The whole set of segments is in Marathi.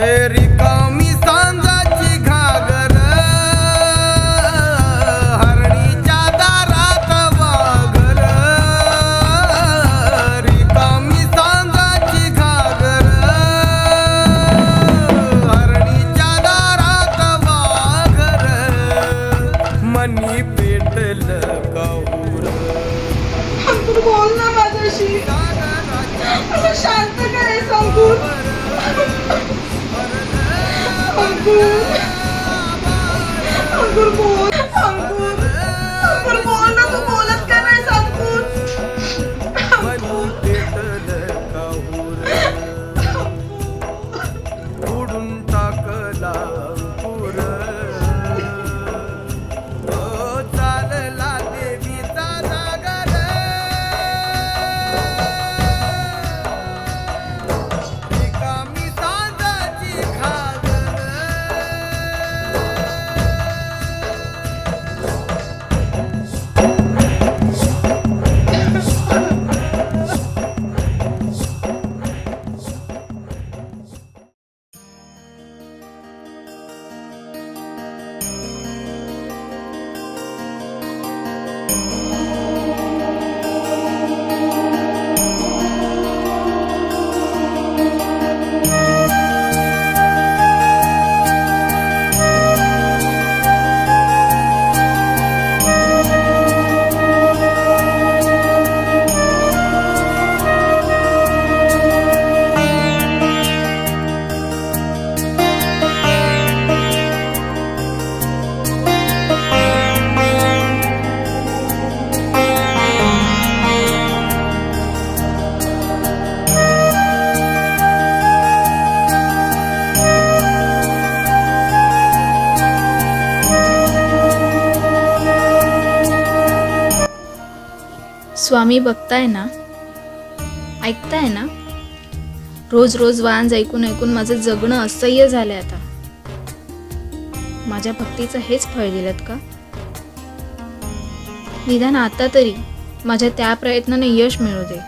रिकामी सांजाची घागर हरणीच्या दारात वाघर रिकामी सांजाची घागर हरणीच्या दारात वाघर मनी पेटल काहूर बोल ना माझ्याशी शांत करायचं अंकुर अंकुर बोल अंकुर बोल ना तू बोलत का नाही अंकुर उडून टाकला अंकुर चालला देवीचा जागर रिकामी सांजाची घागर स्वामी बघताय ना, ऐकताय ना, रोज रोज वांज ऐकून ऐकून माझं जगणं असह्य झालंय आता. माझ्या भक्तीचं हेच फळ दिलत का? निदान आता तरी माझ्या त्या प्रयत्नाने यश मिळू दे.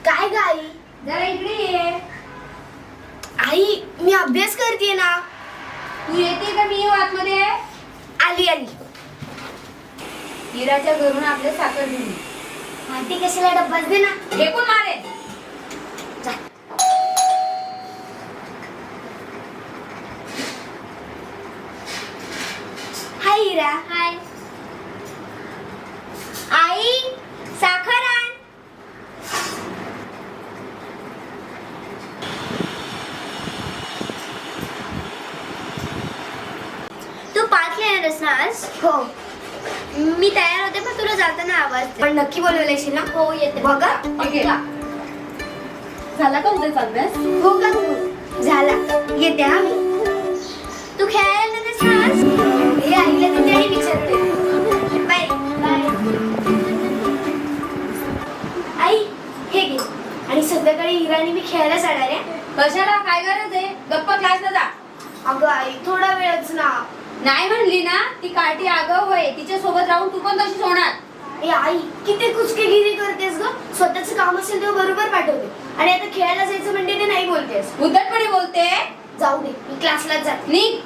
काय गाई जरा इकडे ये. आई मी अभ्यास करते ना. तू येते का? मी येऊ आतमध्ये. आली आली. हिराच्या घरून आपले साखर घेऊन माहिती कशाला डब्बाच दे ना. फेकून मारे. हाय हिरा. हाय आई साखर आण. तू पाच येणारस ना आज? हो मी तयार होते पण तुला जाताना आवाज दे. पण नक्की बोलवलेशील ना? हो येते. बघा झाला का उद्याचा अभ्यास? हो का झाला. येते हा मी. तू खेळायला नव्हतेस ना आज? हे आईला तिथे आणि विचारते. Bye bye. आई हे घे. आणि संध्याकाळी हिराणी मी खेळायला जाणार आहे. कशाला? काय गरज आहे? गप्पा क्लासला जा. अगं आई थोडा वेळच ना. नाही म्हणली ना, ती काठी आगाऊ आहे. तिच्या सोबत राहून तू पण तशीच होणार. ए आई किती कुचकेगिरी करतेस ग. स्वतःचं काम असेल तेव्हा बरोबर पाठवते आणि आता खेळायला जायचं म्हणते ते नाही बोलतेस. उद्धटपणे बोलते. जाऊ दे मी क्लासलाच जाते. निघ.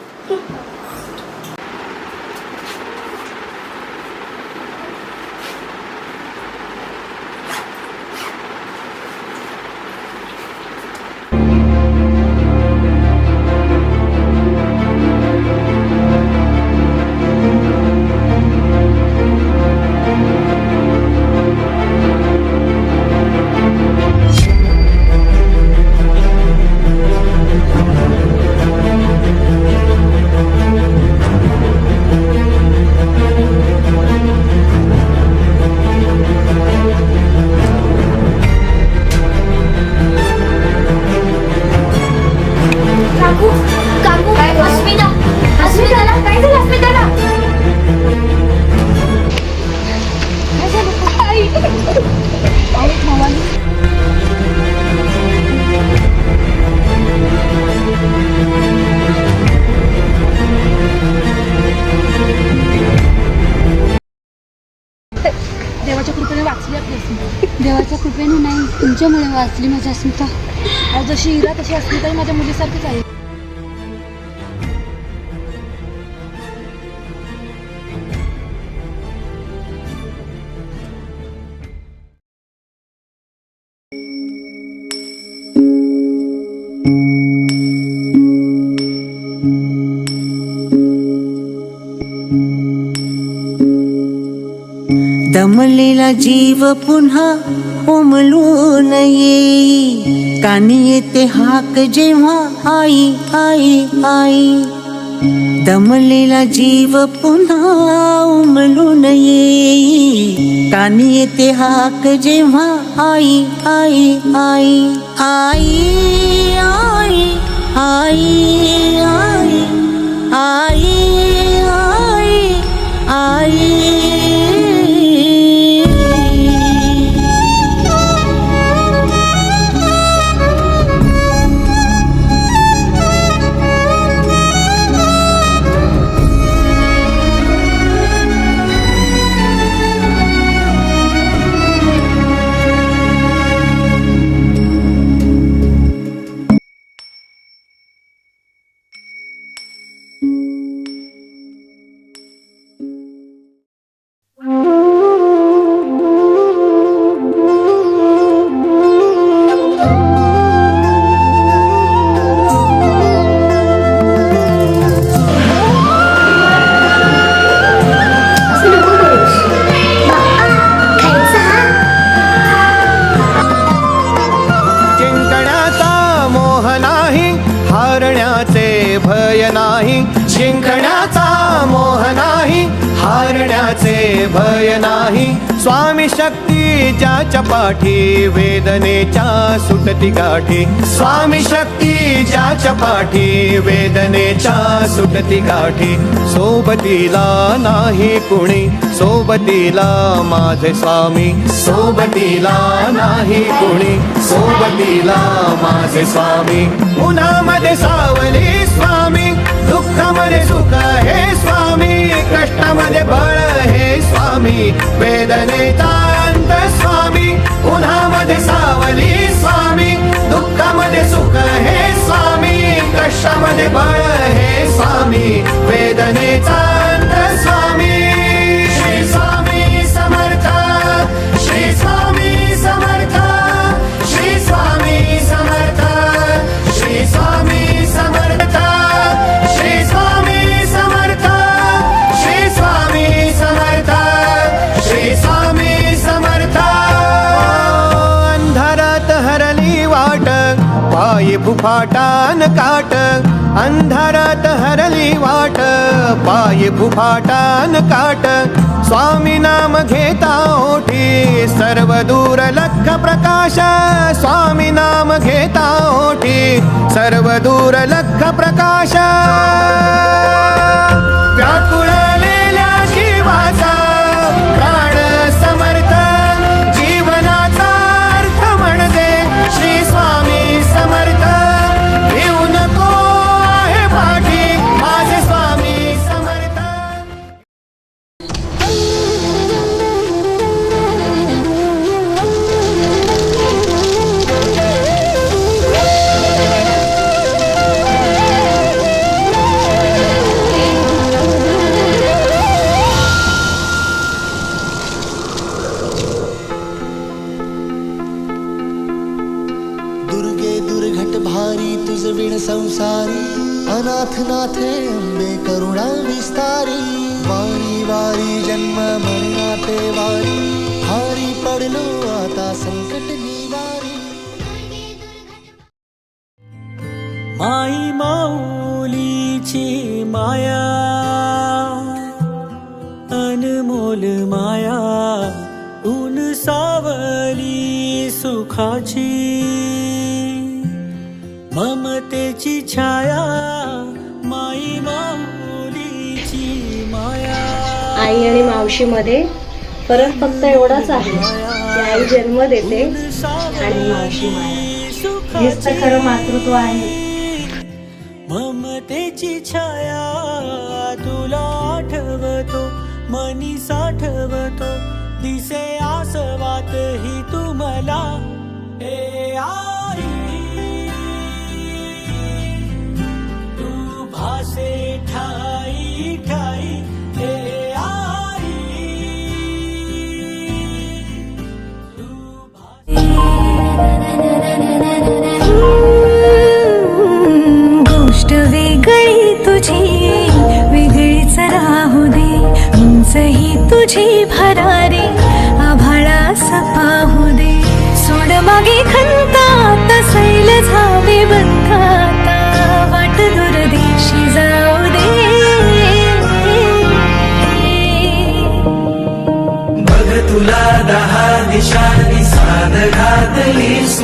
तुमच्यामुळे वाचली माझी अस्मिता. आज जशी हिरा तशी अस्मिताही माझ्या मुलीसारखीच आहे. दमलेला जीव पुन्हा उमलून येई, कानी येते हाक जेव्हा आई आई आई. दमलेला जीव पुन्हा उमलून येई, कानी येते हाक जेव्हा आई आई आई आई आई आई आई आई आई आई. भय नाही, जिंकण्याचा मोह नाही, हारण्याचे भय नाही. स्वामी शक्ती ज्याच्या पाठी, वेदनेच्या सुटती गाठी. स्वामी शक्ती ज्याच्या पाठी, वेदनेच्या सुटती गाठी. सोबतीला नाही कुणी, सोबतीला माझे स्वामी. सोबतीला नाही कुणी, सोबतीला माझे स्वामी. उन्हामध्ये सावली स्वामी, दुःखामध्ये सुख हे स्वामी, कष्टामध्ये बळ हे स्वामी, वेदनेचा अंत स्वामी. उन्हामध्ये सावली स्वामी, दुःखामध्ये सुख हे स्वामी, कष्टामध्ये बळ हे स्वामी, वेदनेचा अंत स्वामी. श्री स्वामी समर्थ, श्री स्वामी समर्थ, श्री स्वामी समर्थ, श्री स्वामी समर्थ, श्री स्वामी समर्थ, श्री स्वामी समर्थ, श्री स्वामी समर्थ. अंधारात हरली वाट, पायी फुफाटान काट. अंधारात हरली वाट, पायी फुफाटान काट. स्वामी नाम घेता ओठी, सर्व दूर लख प्रकाश. स्वामी नाम घेता ओठी, सर्व दूर लख प्रकाश. व्याकुळलेल्या जीवाचा प्राण समर्थ, जीवनाचा अर्थ म्हणजे श्री स्वामी समर्थ. येऊ नको आहे पाठी, माझे स्वामी समर्थ. दुर्गे दुर्घट भारी तुझ विण संसारी, अनाथ नाथे अंबे करुणा विस्तारी. वारी वारी जन्म मरणाते वारी, हारी पडलो आता संकट निवारी. माई माऊलीची माया, अनमोल माया, ऊन सावली सुखाची. ममतेची छाया, माई माऊलीची माया. आई आणि मावशीमध्ये फरक फक्त एवढाच आहे की आई जन्म देते आणि मावशी माया. हेच तर खरं मातृत्व आहे. ममतेची छाया तुला आठवतो, मनी साठवतो, दिसे आसवात ही तुम्हाला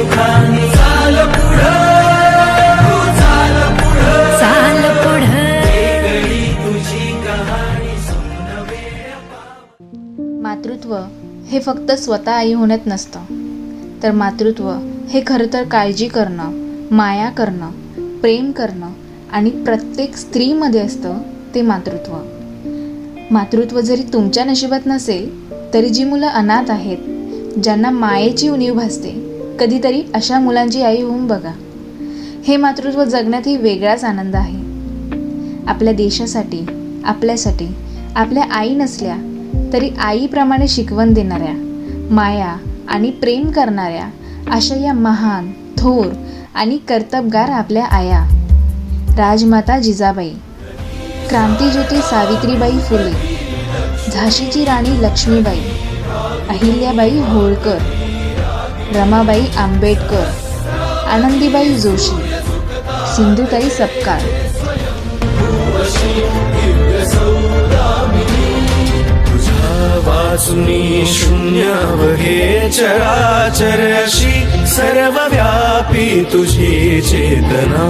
सुखाने चाल पुढं, तू चाल पुढं, चाल पुढं. वेगळी तुझी कहाणी मातृत्व हे फक्त स्वतः आई होण्यात नसतं, तर मातृत्व हे खरं तर काळजी करणं, माया करणं, प्रेम करणं आणि प्रत्येक स्त्रीमध्ये असतं ते मातृत्व. मातृत्व जरी तुमच्या नशिबात नसेल तरी जी मुलं अनाथ आहेत, ज्यांना मायेची उणीव भासते, कधीतरी अशा मुलांची आई होऊन बघा. हे मातृत्व जगण्यातही वेगळाच आनंद आहे. आपल्या देशासाठी, आपल्यासाठी आपल्या आई नसल्या तरी आईप्रमाणे शिकवण देणाऱ्या, माया आणि प्रेम करणाऱ्या अशा या महान, थोर आणि कर्तबगार आपल्या आया. राजमाता जिजाबाई, क्रांतिज्योती सावित्रीबाई फुले, झाशीची राणी लक्ष्मीबाई, अहिल्याबाई होळकर, रमाबाई आंबेडकर, आनंदीबाई जोशी, सिंधुताई सपकाळ. वाचुनी शून्यावघे चराचर अशी सर्वव्यापी तुझी चेतना,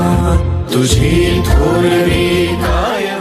तुझी थोरवी कायम